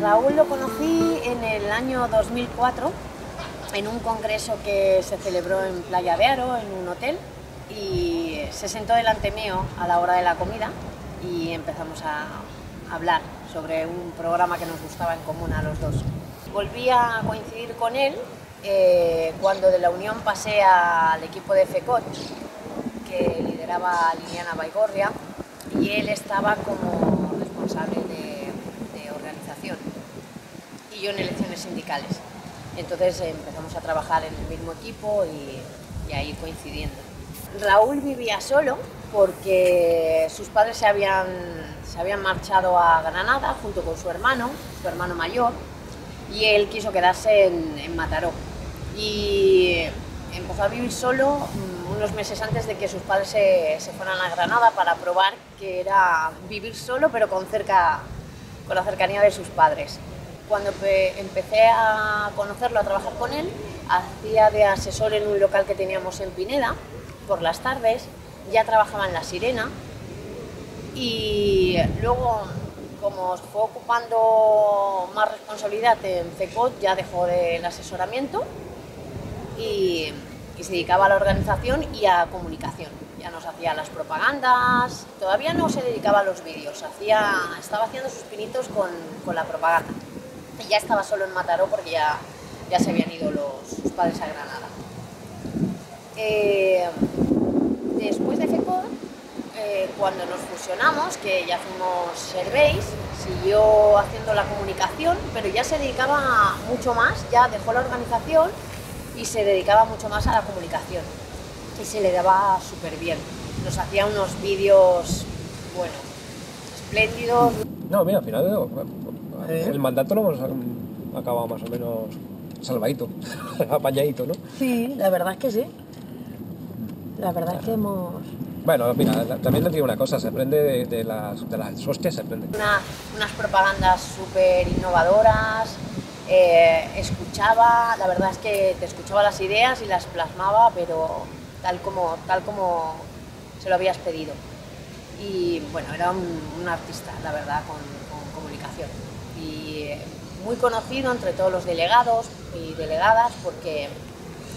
Raúl lo conocí en el año 2004 en un congreso que se celebró en Playa de Aro, en un hotel, y se sentó delante mío a la hora de la comida y empezamos a hablar sobre un programa que nos gustaba en común a los dos. Volví a coincidir con él cuando de la Unión pasé al equipo de FECOT, que lideraba Liliana Baigorria, y él estaba como responsable de organización y yo en elecciones sindicales. Entonces empezamos a trabajar en el mismo equipo y a ir coincidiendo. Raúl vivía solo porque sus padres se habían marchado a Granada junto con su hermano mayor, y él quiso quedarse en Mataró. Y empezó a vivir solo unos meses antes de que sus padres se fueran a Granada para probar que era vivir solo pero con la cercanía de sus padres. Cuando empecé a conocerlo, a trabajar con él, hacía de asesor en un local que teníamos en Pineda por las tardes, ya trabajaba en La Sirena y luego, como fue ocupando más responsabilidad en FECOT, ya dejó el asesoramiento y se dedicaba a la organización y a comunicación. Ya nos hacía las propagandas, todavía no se dedicaba a los vídeos, estaba haciendo sus pinitos con la propaganda. Y ya estaba solo en Mataró porque ya se habían ido sus padres a Granada. Después de FECOT, cuando nos fusionamos, que ya fuimos Serveis, siguió haciendo la comunicación, pero ya se dedicaba mucho más, ya dejó la organización y se dedicaba mucho más a la comunicación. Y se le daba súper bien. Nos hacía unos vídeos, bueno, espléndidos. No, mira, al final el mandato lo hemos acabado más o menos salvadito, apañadito, ¿no? Sí, la verdad es que sí. La verdad es que hemos... Bueno, mira, también les digo una cosa, se aprende de las hostias, se aprende. Unas propagandas súper innovadoras, escuchaba, la verdad es que te escuchaba las ideas y las plasmaba, pero tal como se lo habías pedido. Y bueno, era un artista, la verdad, con comunicación. Y muy conocido entre todos los delegados y delegadas, porque,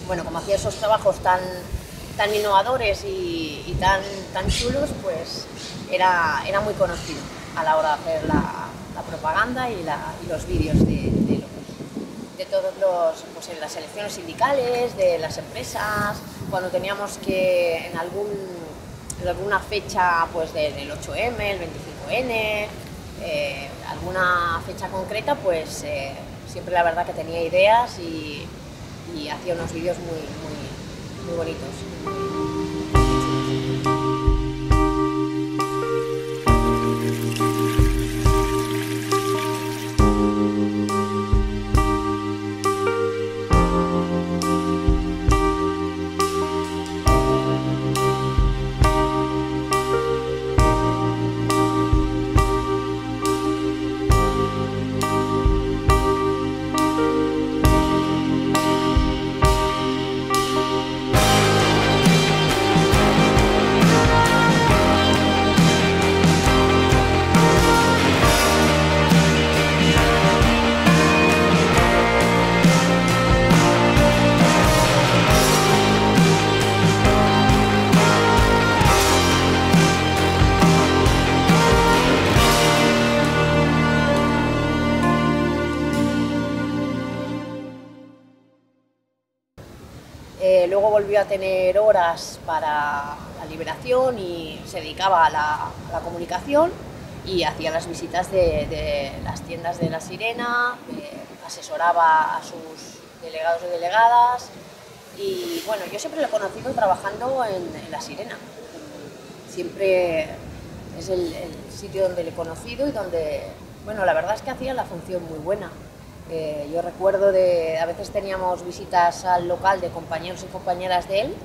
bueno, como hacía esos trabajos tan innovadores y tan chulos, pues era muy conocido a la hora de hacer la propaganda y los vídeos de todos pues en las elecciones sindicales, de las empresas, cuando teníamos que en alguna fecha pues del 8M, el 25N, alguna fecha concreta, pues siempre la verdad que tenía ideas y hacía unos vídeos muy bonitos. Luego volvió a tener horas para la Liberación y se dedicaba a la comunicación y hacía las visitas de las tiendas de La Sirena, asesoraba a sus delegados y delegadas y bueno, yo siempre lo he conocido trabajando en La Sirena. Siempre es el sitio donde le he conocido y donde, bueno, la verdad es que hacía la función muy buena. Yo recuerdo a veces teníamos visitas al local de compañeros y compañeras de él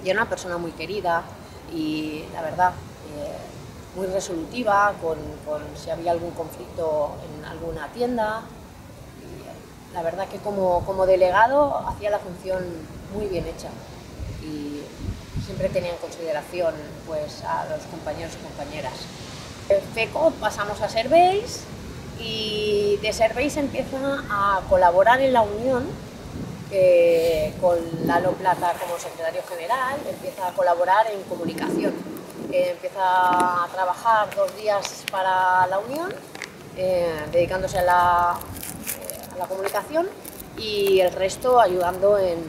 y era una persona muy querida y la verdad muy resolutiva con si había algún conflicto en alguna tienda. Y la verdad que como delegado hacía la función muy bien hecha y siempre tenía en consideración pues a los compañeros y compañeras. FECOT pasamos a Serveis y de Serveis empieza a colaborar en la Unión con Lalo Plata como secretario general, empieza a colaborar en comunicación, empieza a trabajar 2 días para la Unión, dedicándose a la comunicación y el resto ayudando en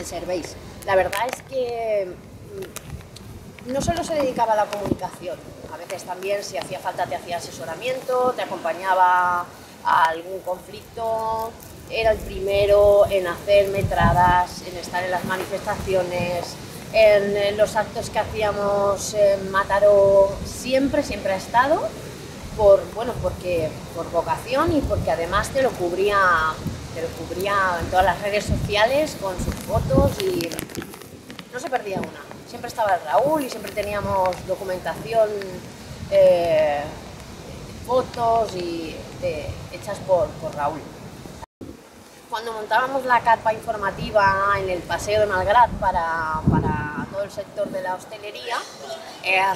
Serveis. La verdad es que no solo se dedicaba a la comunicación, a veces también si hacía falta te hacía asesoramiento, te acompañaba a algún conflicto, era el primero en hacer metradas, en estar en las manifestaciones, en los actos que hacíamos en Mataró, siempre ha estado por vocación y porque además te lo cubría en todas las redes sociales con sus fotos y no se perdía una. Siempre estaba el Raúl y siempre teníamos documentación, fotos hechas por Raúl. Cuando montábamos la carpa informativa en el Paseo de Malgrat para todo el sector de la hostelería,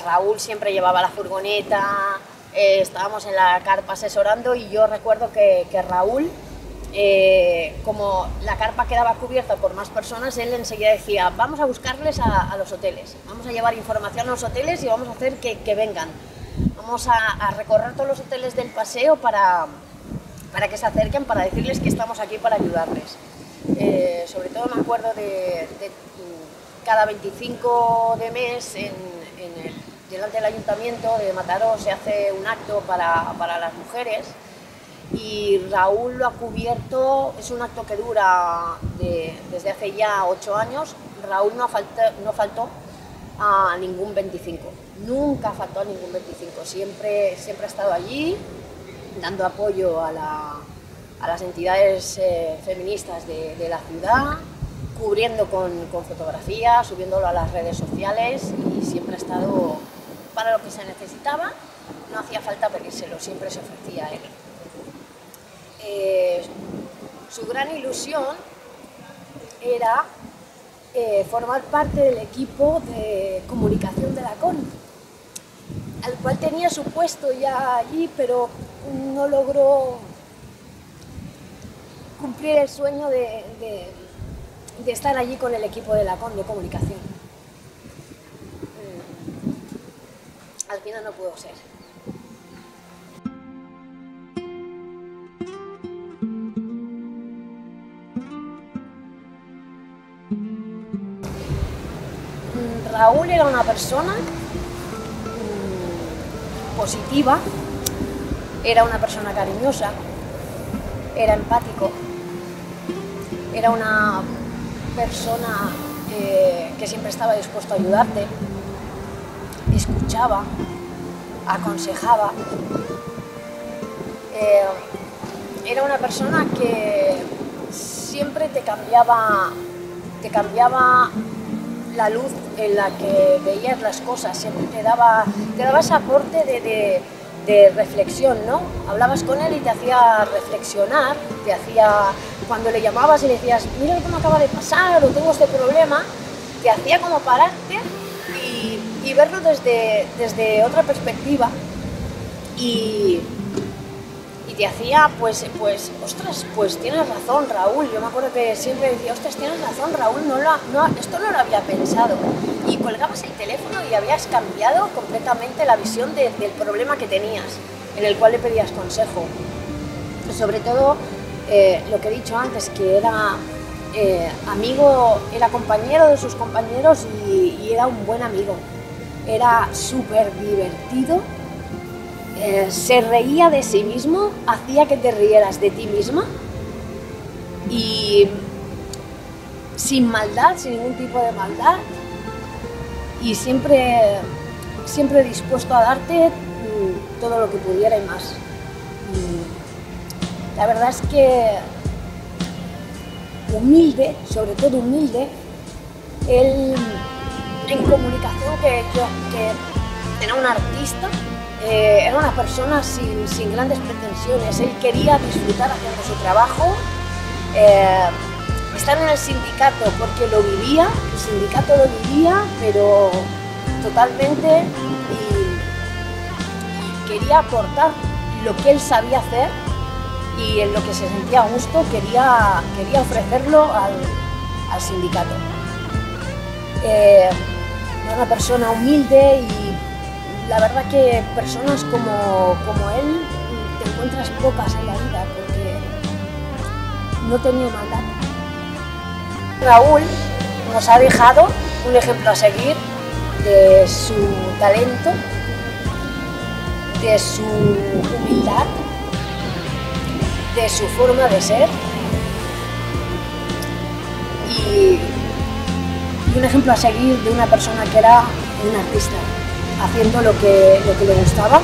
Raúl siempre llevaba la furgoneta, estábamos en la carpa asesorando y yo recuerdo que Raúl, como la carpa quedaba cubierta por más personas, él enseguida decía, vamos a buscarles a los hoteles, vamos a llevar información a los hoteles y vamos a hacer que vengan. Vamos a recorrer todos los hoteles del paseo para que se acerquen, para decirles que estamos aquí para ayudarles. Sobre todo me acuerdo de cada 25 de mes delante del Ayuntamiento de Mataró se hace un acto para las mujeres y Raúl lo ha cubierto, es un acto que dura desde hace ya 8 años, Raúl no faltó a ningún 25, nunca faltó a ningún 25, siempre ha estado allí dando apoyo a las entidades feministas de la ciudad, cubriendo con fotografías, subiéndolo a las redes sociales y siempre ha estado para lo que se necesitaba, no hacía falta pedírselo, siempre se ofrecía a él. Su gran ilusión era formar parte del equipo de comunicación de la CON, al cual tenía su puesto ya allí, pero no logró cumplir el sueño de estar allí con el equipo de la CON de comunicación. Al final no pudo ser. Raúl era una persona positiva, era una persona cariñosa, era empático, era una persona que siempre estaba dispuesto a ayudarte, escuchaba, aconsejaba, era una persona que siempre te cambiaba la luz en la que veías las cosas, siempre te daba ese aporte de reflexión, ¿no? Hablabas con él y te hacía reflexionar, cuando le llamabas y le decías, mira lo que me acaba de pasar o tengo este problema, te hacía como pararte y verlo desde otra perspectiva y te hacía, ostras, pues tienes razón, Raúl. Yo me acuerdo que siempre decía, ostras, tienes razón, Raúl, esto no lo había pensado. Y colgabas el teléfono y habías cambiado completamente la visión del problema que tenías, en el cual le pedías consejo. Sobre todo, lo que he dicho antes, que era amigo, era compañero de sus compañeros y era un buen amigo. Era súper divertido. Se reía de sí mismo, hacía que te rieras de ti misma y sin maldad, sin ningún tipo de maldad y siempre dispuesto a darte todo lo que pudiera y más. Y la verdad es que humilde, sobre todo humilde, él en comunicación que era un artista. Era una persona sin grandes pretensiones, él quería disfrutar haciendo su trabajo, estar en el sindicato porque lo vivía, el sindicato lo vivía, pero totalmente y quería aportar lo que él sabía hacer y en lo que se sentía a gusto quería ofrecerlo al sindicato. Era una persona humilde y la verdad que personas como él te encuentras pocas en la vida porque no tenía maldad. Raúl nos ha dejado un ejemplo a seguir de su talento, de su humildad, de su forma de ser y un ejemplo a seguir de una persona que era un artista, haciendo lo que le gustaba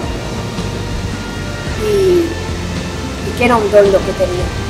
y que era un don lo que tenía.